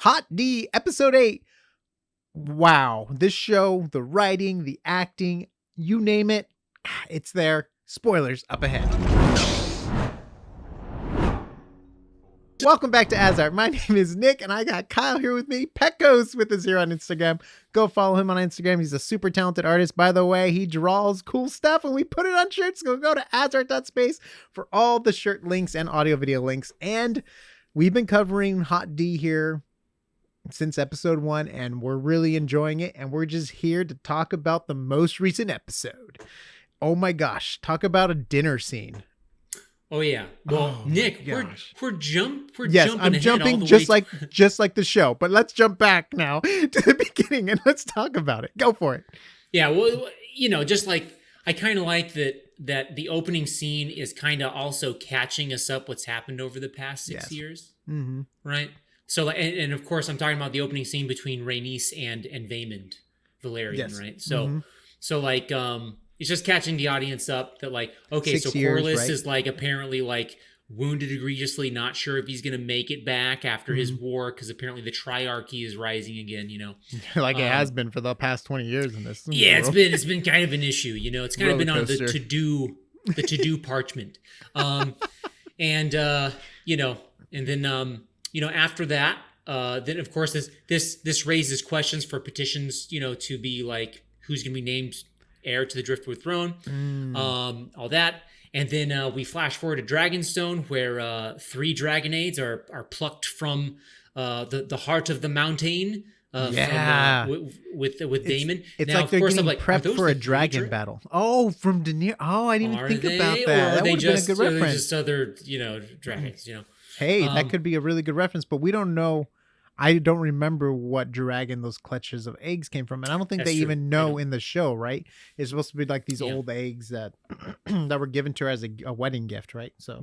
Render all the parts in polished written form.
Hot D, episode 8. Wow, this show, the writing, the acting, you name it, it's there. Spoilers up ahead. Welcome back to AsArt. My name is Nick, and I got Kyle here with me. Pecos with a 0 on Instagram. Go follow him on Instagram. He's a super talented artist. By the way, he draws cool stuff, and we put it on shirts. Go to asart.space for all the shirt links and audio video links. And we've been covering Hot D here since episode 1, and we're really enjoying it. And we're just here to talk about the most recent episode. Oh my gosh, talk about a dinner scene. Oh yeah. Well, Nick, we're jumping. Yes, I'm jumping just like the show. But let's jump back now to the beginning and let's talk about it. Go for it. Yeah, well, just like I kind of like that the opening scene is kind of also catching us up what's happened over the past 6 years, right? So, and of course, I'm talking about the opening scene between Rhaenys and Vaemond Valerian, right? So, so like it's just catching the audience up that like, okay, 6 years, Corlys right? is like apparently like wounded egregiously, not sure if he's going to make it back after his war, because apparently the triarchy is rising again, like it has been for the past 20 years in this world. It's been kind of an issue, it's kind of been on the to-do parchment. And then after that, then of course this raises questions for petitions, to be like, who's going to be named heir to the Driftwood throne, all that. And then we flash forward to Dragonstone, where 3 dragonades are plucked from the heart of the mountain. With Daemon. It's now, like they're getting prepped for a dragon battle. Oh, from Daenerys. Oh, I didn't even think about that. That would have been a good reference. Just other, dragons. Hey, that could be a really good reference, but we don't know. I don't remember what dragon those clutches of eggs came from, and I don't think they even know in the show, right? It's supposed to be like these old eggs that that were given to her as a wedding gift, right? So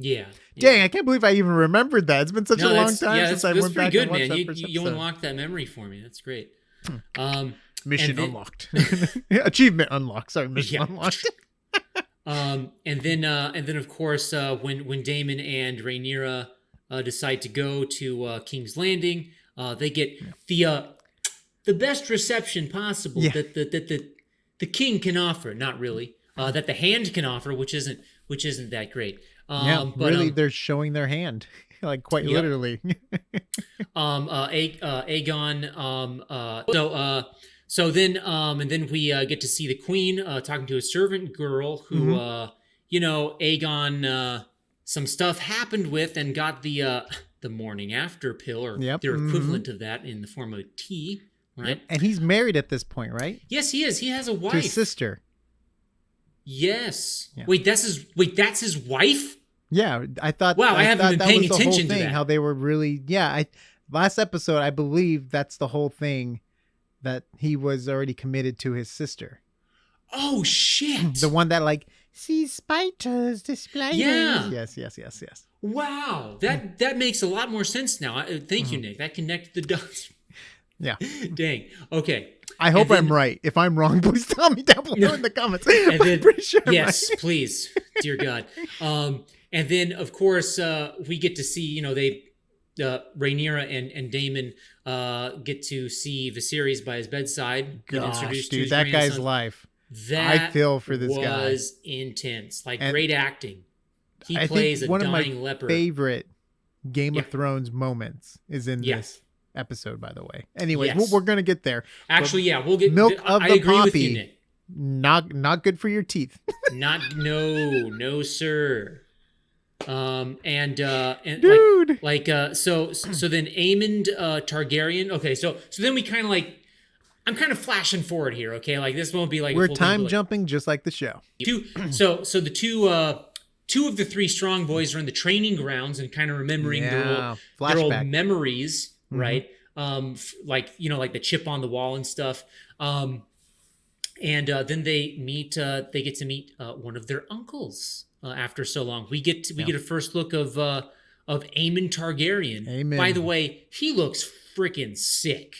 dang, I can't believe I even remembered that. It's been such a long time since I went back and watched that first episode. You unlocked that memory for me. That's great. Mission unlocked. Achievement unlocked. Sorry, mission unlocked. And then of course when Daemon and Rhaenyra decide to go to King's Landing. They get the best reception possible that the king can offer. Not really. That the hand can offer, which isn't that great. But really, they're showing their hand, like quite literally. Aegon. So then and then we get to see the queen talking to a servant girl who Aegon some stuff happened with and got the morning after pill, or their equivalent of that in the form of tea, right? Yep. And he's married at this point, right? Yes, he is. He has a wife. To his sister. Yes. Yeah. Wait, that's his wife? Yeah, I thought. Wow, I haven't been paying attention to that. How they were really, last episode, I believe that's the whole thing, that he was already committed to his sister. Oh shit! The one that like sees spiders, the spiders. Yeah. Yes. Wow, that makes a lot more sense now. Thank you, Nick. That connected the dots. Yeah. Dang. Okay. I hope I'm right. If I'm wrong, please tell me down below in the comments. I'm pretty sure. Yes, right. Please, dear God. And then of course we get to see, Rhaenyra and Daemon get to see Viserys by his bedside. Gosh, dude, that guy's life. I feel for this guy. Was intense. Like great acting. He plays a dying leper. One of my favorite Game of Thrones moments is in this episode, by the way. Anyways, we're going to get there. Actually, we'll get milk of the agree poppy. With you, Nick. Not good for your teeth. No, sir. And dude, so then Aemond Targaryen. Okay, so then we kind of like. I'm kind of flashing forward here, okay? Like this won't be like we're time jumping just like the show. So the two of the 3 strong boys are in the training grounds and kind of remembering their old memories, right? Like the chip on the wall and stuff. And then they get to meet one of their uncles after so long. We get a first look of Aemond Targaryen. Amen. By the way, he looks freaking sick.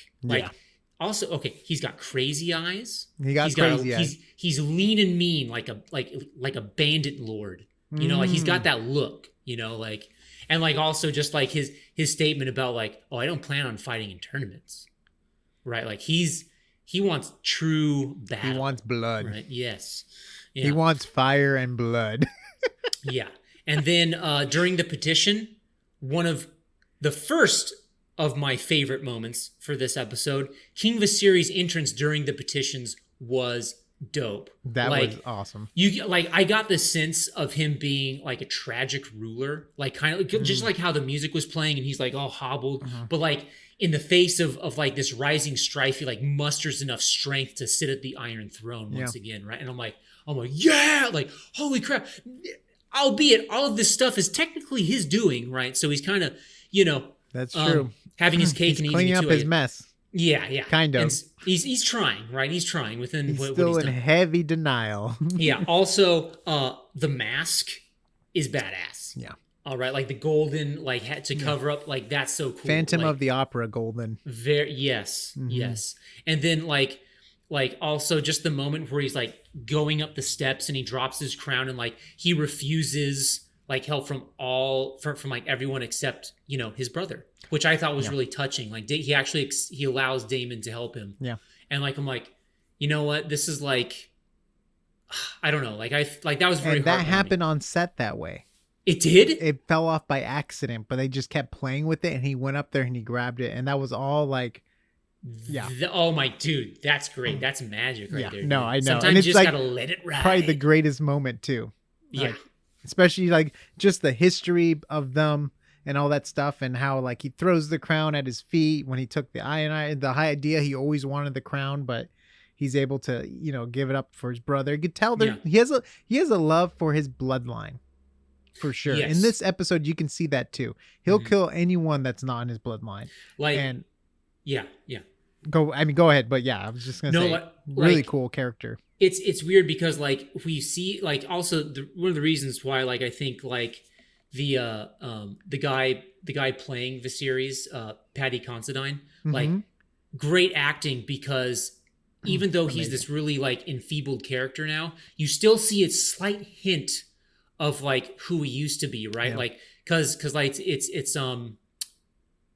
Also, okay, he's got crazy eyes. He's lean and mean, like a bandit lord. Like he's got that look. And like also just like his statement about like, oh, I don't plan on fighting in tournaments, right? Like he wants true battle. He wants blood, right? Yes, yeah. He wants fire and blood. Yeah. And then during the petition, one of the first of my favorite moments for this episode, King Viserys' entrance during the petitions was dope. That was awesome. I got the sense of him being like a tragic ruler, like kind of just like how the music was playing and he's like all hobbled, but like in the face of like this rising strife, he like musters enough strength to sit at the Iron Throne once again, right? And I'm like, yeah, like holy crap. Albeit all of this stuff is technically his doing, right? So he's kind of, that's true. Having his cake and eating cleaning it up his mess. Yeah. Kind of. And he's trying, right? He's trying within he's what still he's in done. heavy denial. Yeah. Also, the mask is badass. Yeah. All right, like the golden like hat to cover up, like that's so cool. Phantom like, of the Opera golden. Yes. And then like also just the moment where he's like going up the steps and he drops his crown and like he refuses like help from like everyone except his brother, which I thought was really touching. Like he actually he allows Daemon to help him. Yeah. And like I'm like, you know what? This is like, I don't know. Like that was very. And that happened on set that way. It did? It fell off by accident, but they just kept playing with it and he went up there and he grabbed it and that was all like, yeah. Oh my dude, that's great. That's magic right there. No, dude. I know. Sometimes and it's you just like gotta let it ride. Probably the greatest moment too. Yeah. Like, especially like just the history of them and all that stuff and how like he throws the crown at his feet when he took the idea he always wanted the crown, but he's able to, give it up for his brother. You could tell that he has a love for his bloodline. For sure. Yes. In this episode, you can see that too. He'll kill anyone that's not in his bloodline. Like, and yeah. Go ahead. But yeah, I was just going to say, really cool character. It's weird because like we see like also one of the reasons why like I think like the guy playing Viserys, Paddy Considine, like great acting because even though he's this really like enfeebled character now, you still see a slight hint of like who he used to be, right? Yeah. Like because like it's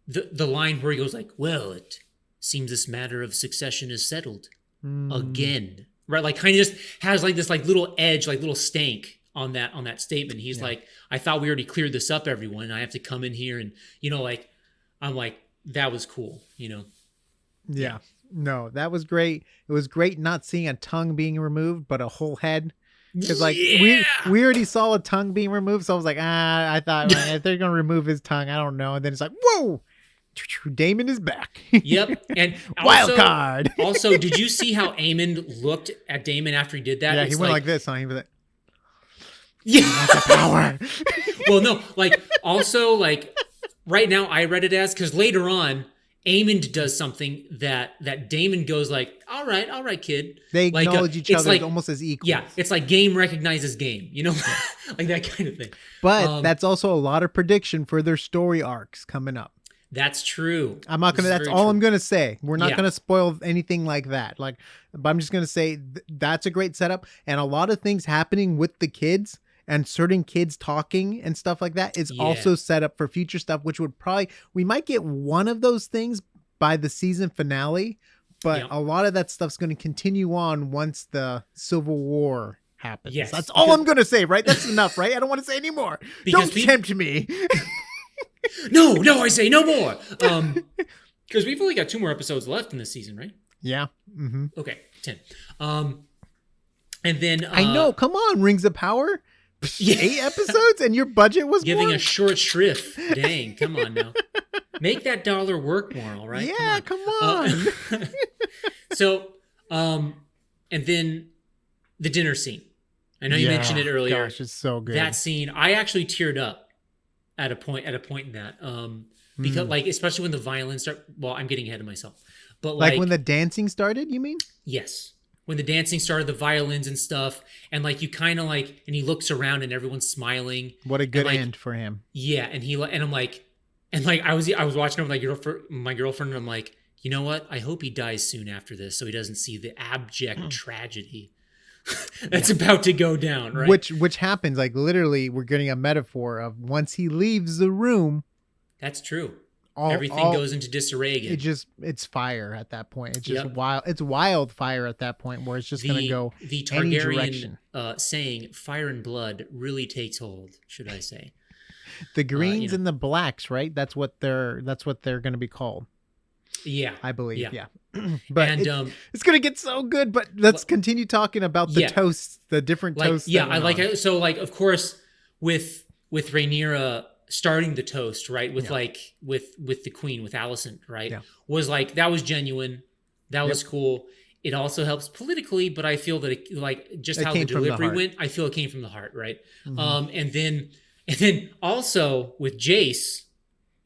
the line where he goes like, well, it seems this matter of succession is settled again, right? Like kind of just has like this like little edge, like little stank on that statement. He's like, I thought we already cleared this up, everyone. I have to come in here and like I'm like, that was cool, Yeah. No, that was great. It was great not seeing a tongue being removed, but a whole head. Because like we already saw a tongue being removed, so I was like, I thought if they're gonna remove his tongue, I don't know. And then it's like, whoa, Daemon is back. Yep, and wild card. Also, did you see how Aemond looked at Daemon after he did that? Yeah, he went like this, huh? He was like, yeah, power. Well, no, like also like right now I read it as because later on Aemond does something that Daemon goes like, all right, kid. They acknowledge each other like, almost as equals. Yeah, it's like game recognizes game, like that kind of thing. But that's also a lot of prediction for their story arcs coming up. That's true. I'm not gonna. That's all I'm gonna say. We're not gonna spoil anything like that. Like, but I'm just gonna say that's a great setup, and a lot of things happening with the kids. And certain kids talking and stuff like that is also set up for future stuff, which we might get one of those things by the season finale, but a lot of that stuff's going to continue on once the Civil War happens. Yes. That's all I'm going to say, right? That's enough, right? I don't want to say any more. Don't tempt me. No, I say no more. Because we've only got 2 more episodes left in this season, right? Yeah. Mm-hmm. Okay, 10. And then I know. Come on, Rings of Power. 8 episodes and your budget was giving more? A short shrift. Dang, come on now. Make that dollar work more, all right? Yeah, come on. So, and then the dinner scene. I know you mentioned it earlier. Gosh, it's so good. That scene, I actually teared up at a point in that. Because like especially when the violins start. Well, I'm getting ahead of myself. But like when the dancing started, you mean? Yes. When the dancing started, the violins and stuff, and like you kind of like, and he looks around and everyone's smiling. What a good end for him. Yeah, and I'm like, I was watching it with my girlfriend, and I'm like, you know what? I hope he dies soon after this, so he doesn't see the abject tragedy. that's about to go down, right? Which happens, like, literally, we're getting a metaphor of once he leaves the room. That's true. Everything goes into disarray again. It's fire at that point. It's just wild. It's wildfire at that point where it's just going to go the any direction. Saying "fire and blood" really takes hold. Should I say? The greens and the blacks, right? That's what they're going to be called. Yeah, I believe. Yeah. But it's going to get so good. But let's continue talking about the toasts, the different toasts. Yeah, I like it. So, like, of course, with Rhaenyra starting the toast, right, with with the queen, with Alicent, right, was like, that was genuine, that was cool. It also helps politically, but I feel that it how the delivery went, I feel it came from the heart, right? And then also with Jace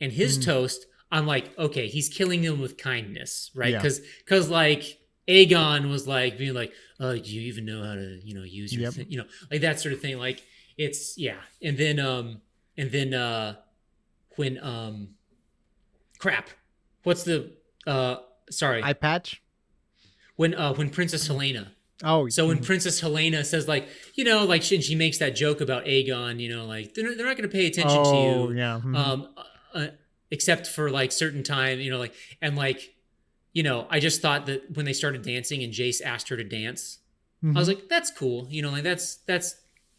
and his toast, I'm like, okay, he's killing him with kindness, right? Because like Aegon was like being like, oh, do you even know how to use your thing? Like that sort of thing. Like it's and then when crap, what's the eye patch? When Princess Helena. So when Princess Helena says like she makes that joke about Aegon, like they're not going to pay attention to you, except for like certain time, I just thought that when they started dancing and Jace asked her to dance, I was like, that's cool, like that's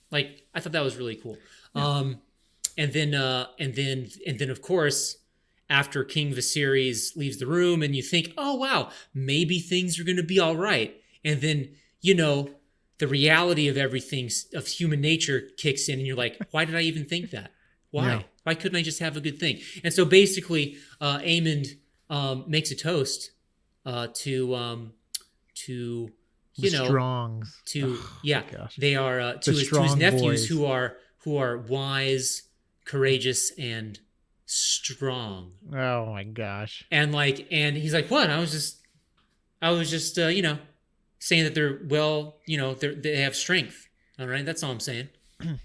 like, I thought that was really cool. And then of course, after King Viserys leaves the room, and you think, oh wow, maybe things are going to be all right, and then the reality of everything, of human nature, kicks in, and you're like, why did I even think that? Why couldn't I just have a good thing? And so basically, Aemond makes a toast to the Strongs. They are to his nephews boys. who are wise, courageous, and strong. Oh my gosh! And he's like, what? I was just saying that they're they have strength. All right, that's all I'm saying.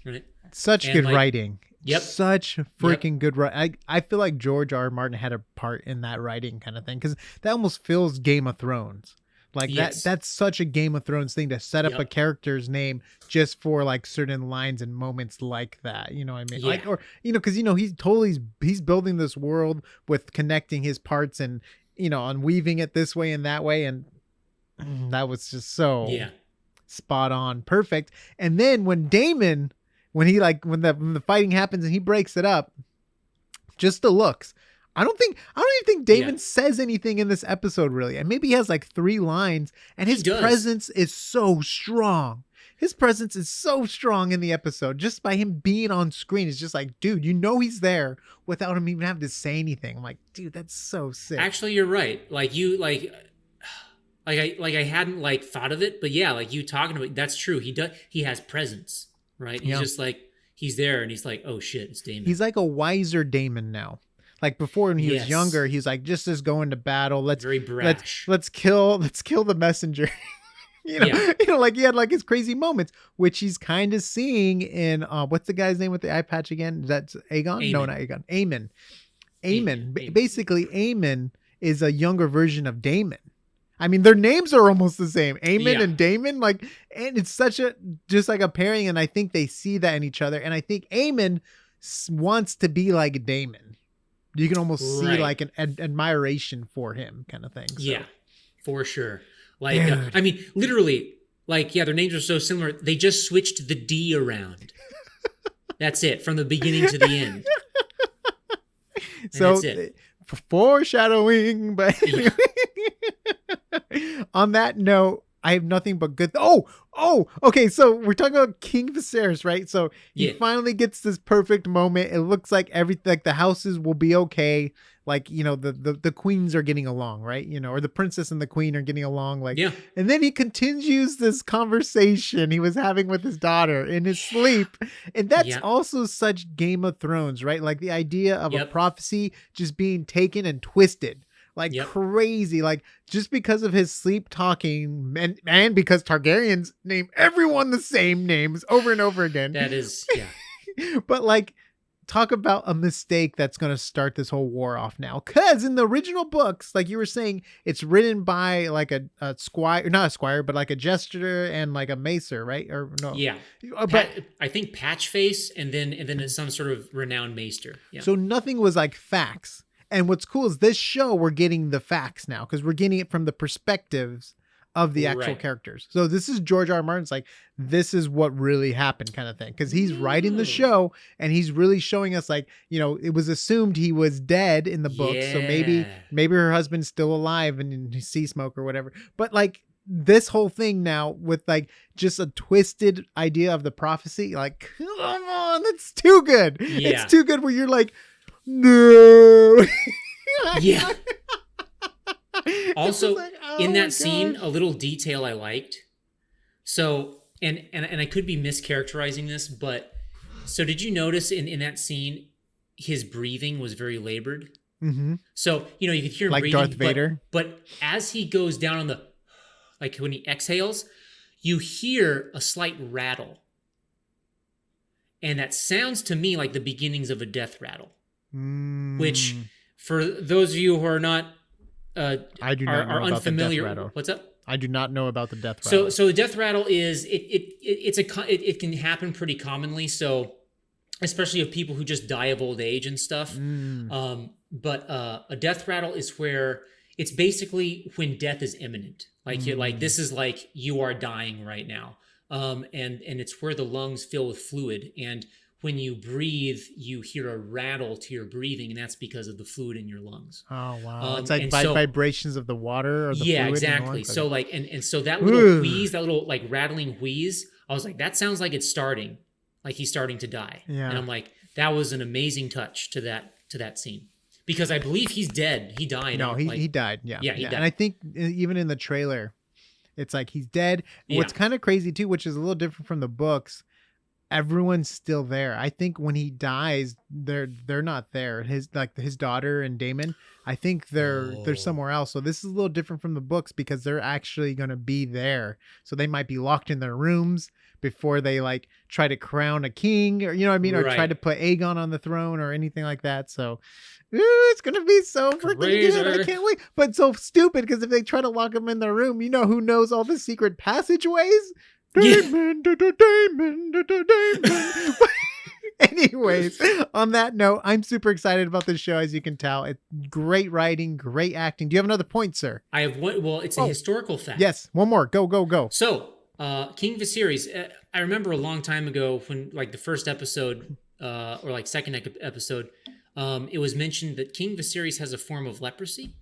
Right? Such good writing. Yep. Such freaking good writing. I feel like George R. R. Martin had a part in that writing kind of thing, because that almost feels Game of Thrones. Like that's such a Game of Thrones thing to set up a character's name just for like certain lines and moments like that. You know what I mean? Like, or, because, he's building this world with connecting his parts and, and weaving it this way and that way. And that was just so spot on. Perfect. And then when Daemon, when the fighting happens and he breaks it up, just the looks. I don't even think Daemon says anything in this episode, really. And maybe he has like 3 lines, and his presence is so strong. His presence is so strong in the episode. Just by him being on screen, it's just like, dude, he's there without him even having to say anything. I'm like, dude, that's so sick. Actually, you're right. I hadn't thought of it, but you talking about, that's true. He has presence, right? He's just like, he's there, and he's like, oh shit, it's Daemon. He's like a wiser Daemon now. Like before, when he was younger, he's like, just as going to battle. Very brash. Let's kill the messenger. Like he had like his crazy moments, which he's kind of seeing in what's the guy's name with the eye patch again? That's Aegon? No, not Aegon. Aemond. Basically, Aemond is a younger version of Daemon. I mean, their names are almost the same, Aemond and Daemon. And it's such just like a pairing, and I think they see that in each other. And I think Aemond wants to be like Daemon. You can almost see like an admiration for him, kind of thing. So. Yeah, for sure. I mean, literally, their names are so similar. They just switched the D around. That's it, from the beginning to the end. So, foreshadowing. But anyway, on that note, I have nothing but good. Okay. So we're talking about King Viserys, right? So he finally gets this perfect moment. It looks like everything, like the houses will be okay. Like, the queens are getting along, right? Or the princess and the queen are getting along. And then he continues this conversation he was having with his daughter in his sleep. And that's also such Game of Thrones, right? Like the idea of a prophecy just being taken and twisted. Crazy, just because of his sleep talking and because Targaryens name everyone the same names over and over again. That is, but talk about a mistake that's going to start this whole war off now. Because in the original books, like you were saying, it's written by like a squire, not a squire, but like a jester and like a macer, right? Or no? Yeah. But I think Patchface and then some sort of renowned maester. Yeah. So nothing was like facts. And what's cool is this show, we're getting the facts now because we're getting it from the perspectives of the actual characters. So this is George R. R. Martin's like, this is what really happened kind of thing. Because he's writing the show and he's really showing us like, you know, it was assumed he was dead in the book. Yeah. So maybe her husband's still alive and in sea smoke or whatever. But like this whole thing now with like just a twisted idea of the prophecy, like, come on, that's too good. Yeah. It's too good where you're like, no. Yeah. Also, like, in that scene, a little detail I liked. So, and I could be mischaracterizing this, but so did you notice in that scene, his breathing was very labored? Mm-hmm. So, you know, you could hear him like breathing. Darth Vader. But as he goes down on the, like when he exhales, you hear a slight rattle. And that sounds to me like the beginnings of a death rattle. Which, for those of you who are not I do not know about the death rattle. What's up? I do not know about the death rattle. So the death rattle is it can happen pretty commonly. So especially of people who just die of old age and stuff. But a death rattle is where it's basically when death is imminent. Like like this is like you are dying right now. And it's where the lungs fill with fluid, and when you breathe, you hear a rattle to your breathing, and that's because of the fluid in your lungs. Oh, wow. It's like vibrations of the water or the fluid. Yeah, exactly. So like, and so that little wheeze, that little like rattling wheeze, I was like, that sounds like it's starting, like he's starting to die. Yeah. And I'm like, that was an amazing touch to that scene. Because I believe he's dead. He died. No, he died. Yeah. Yeah, he died. And I think even in the trailer, it's like he's dead. Yeah. What's kind of crazy too, which is a little different from the books, everyone's still there. I think when he dies, they're not there. His daughter and Daemon, I think they're somewhere else. So this is a little different from the books because they're actually going to be there. So they might be locked in their rooms before they like try to crown a king, or you know what I mean, or try to put Aegon on the throne or anything like that. So it's gonna be so freaking good. I can't wait. But so stupid because if they try to lock him in their room, you know who knows all the secret passageways? Daemon. Anyways, on that note, I'm super excited about this show. As you can tell, it's great writing, great acting. Do you have another point, sir? I have one. Well, it's a historical fact. Yes, one more. Go. So, King Viserys. I remember a long time ago when, like, the first episode, or like second episode, it was mentioned that King Viserys has a form of leprosy.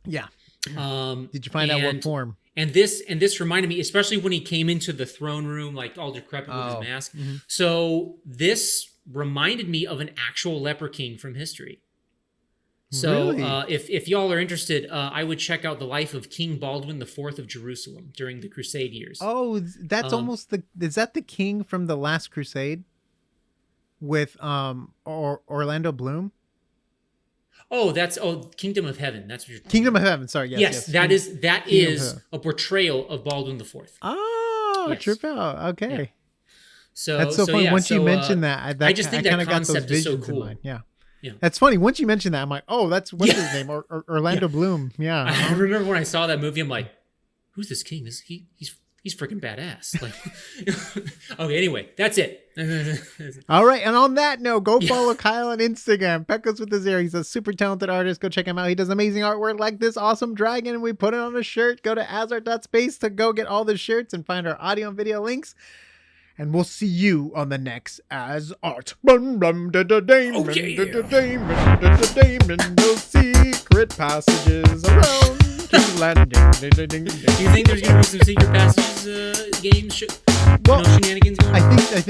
Yeah. Did you find out what form? And this reminded me, especially when he came into the throne room, like all decrepit with his mask. Mm-hmm. So this reminded me of an actual leper king from history. So really? If y'all are interested, I would check out the life of King Baldwin IV of Jerusalem during the Crusade years. Oh, that's almost is that the king from the Last Crusade with Orlando Bloom? Oh, that's Kingdom of Heaven. That's what you're Kingdom of Heaven. Sorry, yes. That is a portrayal of Baldwin IV. Oh, yes. True. Okay. Yeah. So that's so funny. Once you mentioned that, I just think that concept is so cool. Yeah. That's funny. Once you mentioned that, I'm like, oh, that's what's his name, Orlando Bloom. Yeah. I remember when I saw that movie, I'm like, who's this king? He's freaking badass. Like, okay, anyway, that's it. All right, and on that note, go follow Kyle on Instagram. Pecos with his ear. He's a super talented artist. Go check him out. He does amazing artwork like this awesome dragon, and we put it on a shirt. Go to asart.space to go get all the shirts and find our audio and video links. And we'll see you on the next AsArt. No secret passages around. Landing. Do you think there's going to be some secret passages, games, shenanigans going on? I think